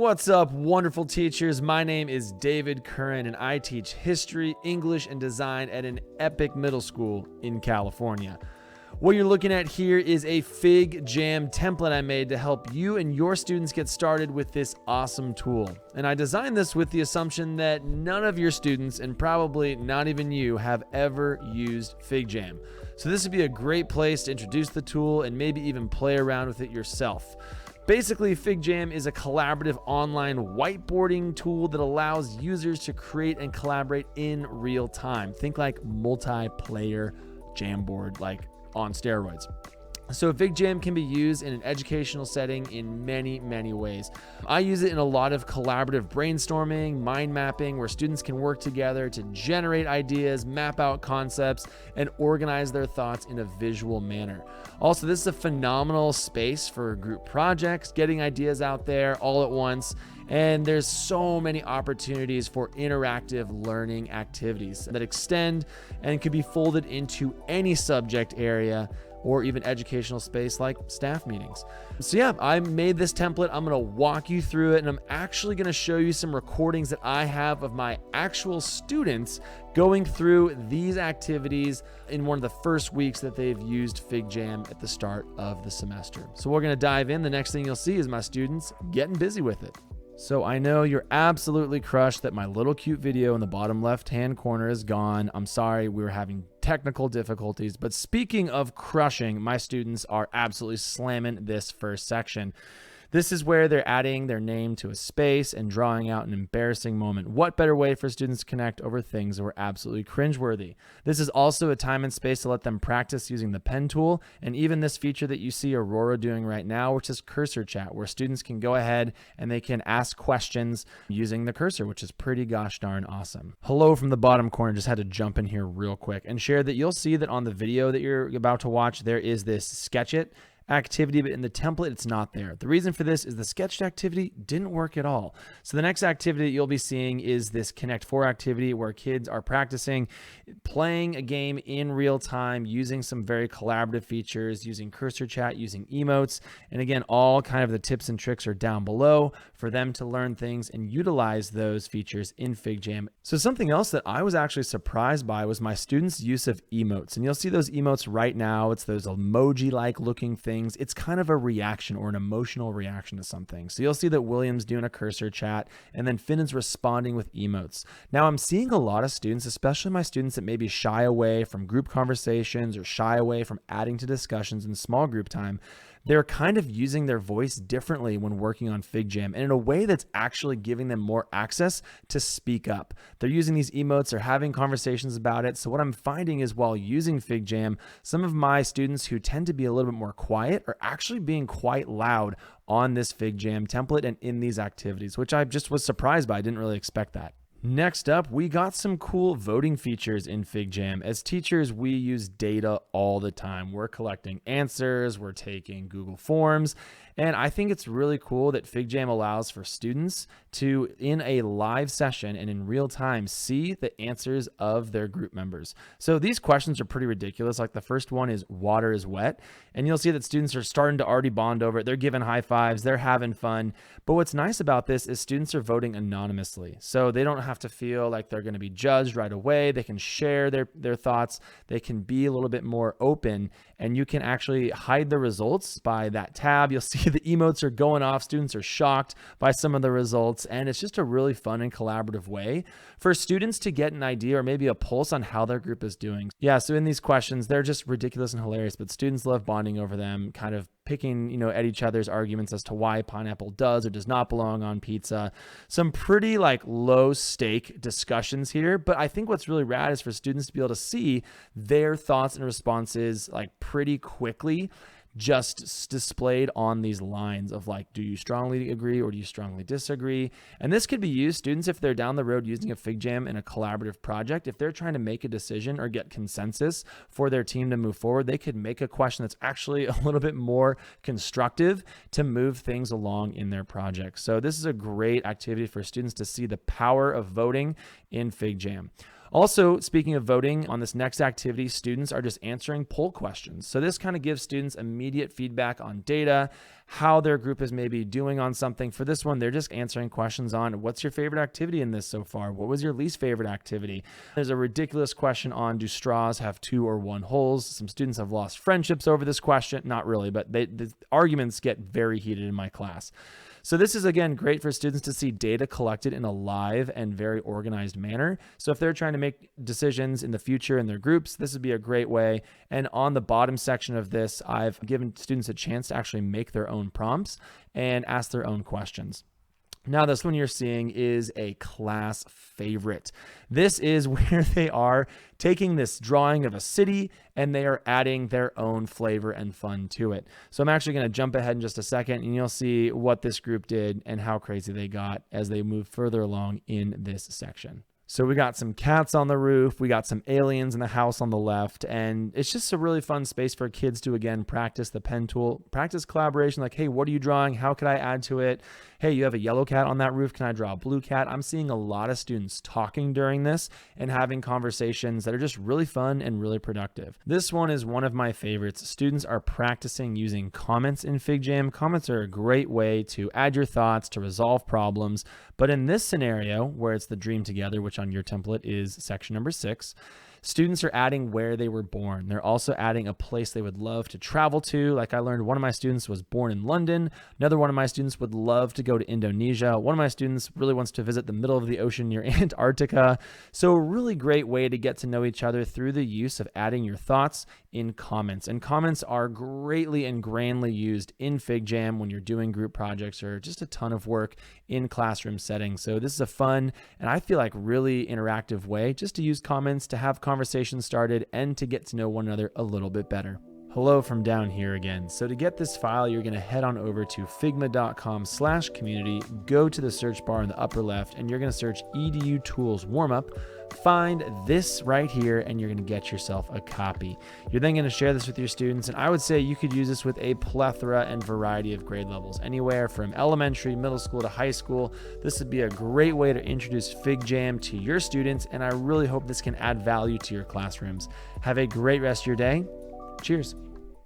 What's up, wonderful teachers? My name is David Curran, and I teach history, English, and design at an epic middle school in California. What you're looking at here is a FigJam template I made to help you and your students get started with this awesome tool. And I designed this with the assumption that none of your students, and probably not even you, have ever used FigJam. So this would be a great place to introduce the tool and maybe even play around with it yourself. Basically, FigJam is a collaborative online whiteboarding tool that allows users to create and collaborate in real time. Think like multiplayer Jamboard, like on steroids. So FigJam can be used in an educational setting in many, many ways. I use it in a lot of collaborative brainstorming, mind mapping, where students can work together to generate ideas, map out concepts, and organize their thoughts in a visual manner. Also, this is a phenomenal space for group projects, getting ideas out there all at once. And there's so many opportunities for interactive learning activities that extend and can be folded into any subject area or even educational space like staff meetings. So yeah, I made this template. I'm gonna walk you through it, and I'm actually gonna show you some recordings that I have of my actual students going through these activities in one of the first weeks that they've used FigJam at the start of the semester. So we're gonna dive in. The next thing you'll see is my students getting busy with it. So I know you're absolutely crushed that my little cute video in the bottom left-hand corner is gone. I'm sorry, we were having technical difficulties. But speaking of crushing, my students are absolutely slamming this first section. This is where they're adding their name to a space and drawing out an embarrassing moment. What better way for students to connect over things that were absolutely cringeworthy? This is also a time and space to let them practice using the pen tool, and even this feature that you see Aurora doing right now, which is cursor chat, where students can go ahead and they can ask questions using the cursor, which is pretty gosh darn awesome. Hello from the bottom corner, just had to jump in here real quick and share that you'll see that on the video that you're about to watch, there is this Sketch It activity, but in the template it's not there. The reason for this is the sketched activity didn't work at all. So the next activity that you'll be seeing is this Connect 4 activity, where kids are practicing playing a game in real time using some very collaborative features, using cursor chat, using emotes, and again, all kind of the tips and tricks are down below for them to learn things and utilize those features in FigJam. So something else that I was actually surprised by was my students' use of emotes, and you'll see those emotes right now. It's those emoji-like looking things. It's kind of a reaction or an emotional reaction to something. So you'll see that William's doing a cursor chat and then Finn is responding with emotes. Now I'm seeing a lot of students, especially my students that maybe shy away from group conversations or shy away from adding to discussions in small group time. They're kind of using their voice differently when working on FigJam, and in a way that's actually giving them more access to speak up. They're using these emotes, they're having conversations about it. So what I'm finding is while using FigJam, some of my students who tend to be a little bit more quiet are actually being quite loud on this FigJam template and in these activities, which I just was surprised by. I didn't really expect that. Next up, we got some cool voting features in FigJam. As teachers, we use data all the time. We're collecting answers, we're taking Google Forms, and I think it's really cool that FigJam allows for students to, in a live session and in real time, see the answers of their group members. So these questions are pretty ridiculous. Like the first one is, water is wet. And you'll see that students are starting to already bond over it. They're giving high fives, they're having fun. But what's nice about this is students are voting anonymously. So they don't have to feel like they're going to be judged right away. They can share their thoughts. They can be a little bit more open, and you can actually hide the results by that tab. You'll see the emotes are going off. Students are shocked by some of the results, and it's just a really fun and collaborative way for students to get an idea or maybe a pulse on how their group is doing. Yeah, so in these questions, they're just ridiculous and hilarious, but students love bonding over them, kind of picking, at each other's arguments as to why pineapple does or does not belong on pizza. Some pretty low stake discussions here, but I think what's really rad is for students to be able to see their thoughts and responses pretty quickly, just displayed on these lines of do you strongly agree or do you strongly disagree? And this could be used, students, if they're down the road using a FigJam in a collaborative project, if they're trying to make a decision or get consensus for their team to move forward, they could make a question that's actually a little bit more constructive to move things along in their project. So this is a great activity for students to see the power of voting in FigJam. Also, speaking of voting, on this next activity, students are just answering poll questions. So this kind of gives students immediate feedback on data, how their group is maybe doing on something. For this one, they're just answering questions on what's your favorite activity in this so far? What was your least favorite activity? There's a ridiculous question on, do straws have 2 or 1 holes? Some students have lost friendships over this question. Not really, but the arguments get very heated in my class. So this is, again, great for students to see data collected in a live and very organized manner. So if they're trying to make decisions in the future in their groups, this would be a great way. And on the bottom section of this, I've given students a chance to actually make their own prompts and ask their own questions. Now, this one you're seeing is a class favorite. This is where they are taking this drawing of a city and they are adding their own flavor and fun to it. So I'm actually going to jump ahead in just a second and you'll see what this group did and how crazy they got as they move further along in this section. So we got some cats on the roof, we got some aliens in the house on the left, and it's just a really fun space for kids to, again, practice the pen tool, practice collaboration, like, hey, what are you drawing? How could I add to it? Hey, you have a yellow cat on that roof. Can I draw a blue cat? I'm seeing a lot of students talking during this and having conversations that are just really fun and really productive. This one is one of my favorites. Students are practicing using comments in FigJam. Comments are a great way to add your thoughts, to resolve problems. But in this scenario, where it's the dream together, which on your template is section number 6, students are adding where they were born. They're also adding a place they would love to travel to. Like I learned, one of my students was born in London. Another one of my students would love to go to Indonesia. One of my students really wants to visit the middle of the ocean near Antarctica. So a really great way to get to know each other through the use of adding your thoughts in comments. And comments are greatly and grandly used in FigJam when you're doing group projects or just a ton of work in classroom settings. So this is a fun and I feel like really interactive way just to use comments to have conversations started and to get to know one another a little bit better. Hello from down here again. So to get this file, you're going to head on over to figma.com/community, go to the search bar in the upper left, and you're going to search EDU Tools Warmup. Find this right here, and you're going to get yourself a copy. You're then going to share this with your students, and I would say you could use this with a plethora and variety of grade levels, anywhere from elementary, middle school to high school. This would be a great way to introduce FigJam to your students, and I really hope this can add value to your classrooms. Have a great rest of your day. Cheers.